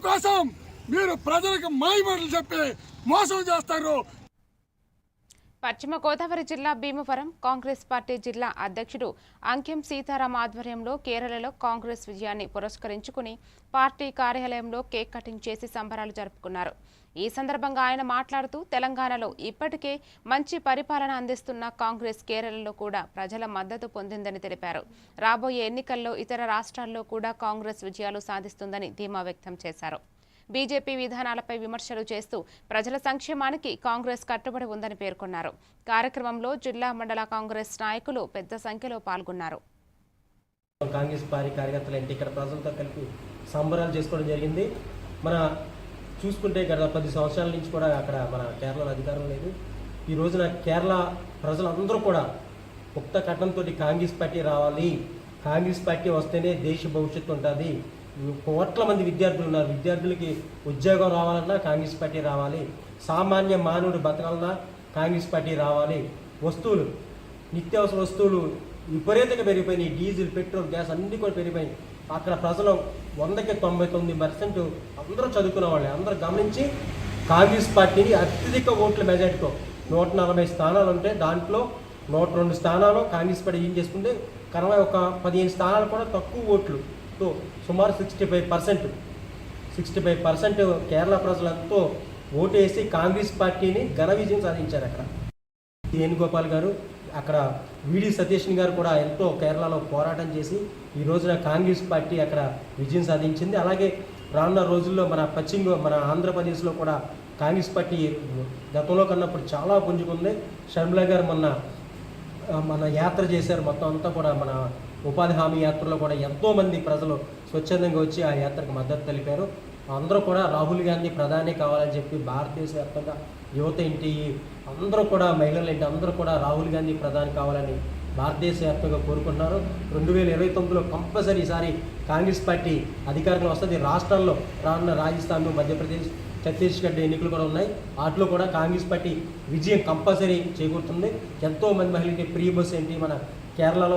కోసం మీరు ప్రజలకు మాయమాటలు చెప్పి మోసం చేస్తారు. పశ్చిమ గోదావరి జిల్లా భీమవరం కాంగ్రెస్ పార్టీ జిల్లా అధ్యక్షుడు అంకెం సీతారాం ఆధ్వర్యంలో కేరళలో కాంగ్రెస్ విజయాన్ని పురస్కరించుకుని పార్టీ కార్యాలయంలో కేక్ కటింగ్ చేసి సంబరాలు జరుపుకున్నారు. ఈ సందర్భంగా ఆయన మాట్లాడుతూ తెలంగాణలో ఇప్పటికే మంచి పరిపాలన అందిస్తున్న కాంగ్రెస్ కేరళలో కూడా ప్రజల మద్దతు పొందిందని తెలిపారు. రాబోయే ఎన్నికల్లో ఇతర రాష్ట్రాల్లో కూడా కాంగ్రెస్ విజయాలు సాధిస్తుందని ధీమా వ్యక్తం చేశారు. బీజేపీ విధానాలపై విమర్శలు చేస్తూ ప్రజల సంక్షేమానికి కాంగ్రెస్ కట్టుబడి ఉందని పేర్కొన్నారు. కార్యక్రమంలో జిల్లా మండల కాంగ్రెస్ నాయకులు పెద్ద సంఖ్యలో పాల్గొన్నారు. కాంగ్రెస్ పార్టీ కార్యకర్తలు ఏంటి ఇక్కడ ప్రజలతో కలిపి సంబరాలు చేసుకోవడం జరిగింది. మన చూసుకుంటే గత 10 సంవత్సరాల నుంచి కూడా అక్కడ మన కేరళలో అధికారం లేదు. ఈ రోజున కేరళ ప్రజలందరూ కూడా ముక్త కట్టంతో కాంగ్రెస్ పార్టీ రావాలి, కాంగ్రెస్ పార్టీ వస్తేనే దేశ భవిష్యత్తు ఉంటుంది, కోట్ల మంది విద్యార్థులు ఉన్నారు, విద్యార్థులకి ఉద్యోగం రావాలన్నా కాంగ్రెస్ పార్టీ రావాలి, సామాన్య మానవుడు బతకాలన్నా కాంగ్రెస్ పార్టీ రావాలి, వస్తువులు నిత్యావసర వస్తువులు విపరీతంగా పెరిగిపోయినాయి, డీజిల్ పెట్రోల్ గ్యాస్ అన్నీ కూడా పెరిగిపోయినాయి. అక్కడ ప్రజలు 100కి 99% అందరూ చదువుకున్న వాళ్ళే, అందరూ గమనించి కాంగ్రెస్ పార్టీని అత్యధిక ఓట్ల మెజార్టీతో 140 స్థానాలు ఉంటే దాంట్లో 102 స్థానాలు కాంగ్రెస్ పార్టీ ఏం చేసుకుంటే కనవ ఒక 15 స్థానాలు కూడా తక్కువ ఓట్లుతో సుమారు 65% కేరళ ప్రజలంతో ఓటేసి కాంగ్రెస్ పార్టీని ఘన విజయం సాధించారు. అక్కడ వేణుగోపాల్ గారు, అక్కడ విడి సతీష్ గారు కూడా ఎంతో కేరళలో పోరాటం చేసి ఈ రోజున కాంగ్రెస్ పార్టీ అక్కడ విజయం సాధించింది. అలాగే రానున్న రోజుల్లో మన ఆంధ్రప్రదేశ్లో కూడా కాంగ్రెస్ పార్టీ గతంలో కన్నప్పుడు చాలా పుంజుకుంది. షర్మిల గారు మన యాత్ర చేశారు, మొత్తం అంతా కూడా మన ఉపాధి హామీ యాత్రలో కూడా ఎంతోమంది ప్రజలు స్వచ్ఛందంగా వచ్చి ఆ యాత్రకు మద్దతు తెలిపారు. అందరూ కూడా రాహుల్ గాంధీ ప్రధాని కావాలని చెప్పి భారతదేశ వ్యాప్తంగా యువత ఏంటి అందరూ కూడా మహిళలు ఏంటి అందరూ కూడా రాహుల్ గాంధీ ప్రధాని కావాలని భారతదేశ వ్యాప్తంగా కోరుకుంటున్నారు. 2029లో కంపల్సరీ ఈసారి కాంగ్రెస్ పార్టీ అధికారంలో వస్తుంది. రాష్ట్రాల్లో రానున్న రాజస్థాన్, మధ్యప్రదేశ్, ఛత్తీస్గఢ్ ఎన్నికలు కూడా ఉన్నాయి. వాటిలో కూడా కాంగ్రెస్ పార్టీ విజయం కంపల్సరీ చేకూరుతుంది. ఎంతోమంది మహిళలకి ఫ్రీ బస్ ఏంటి మన కేరళలో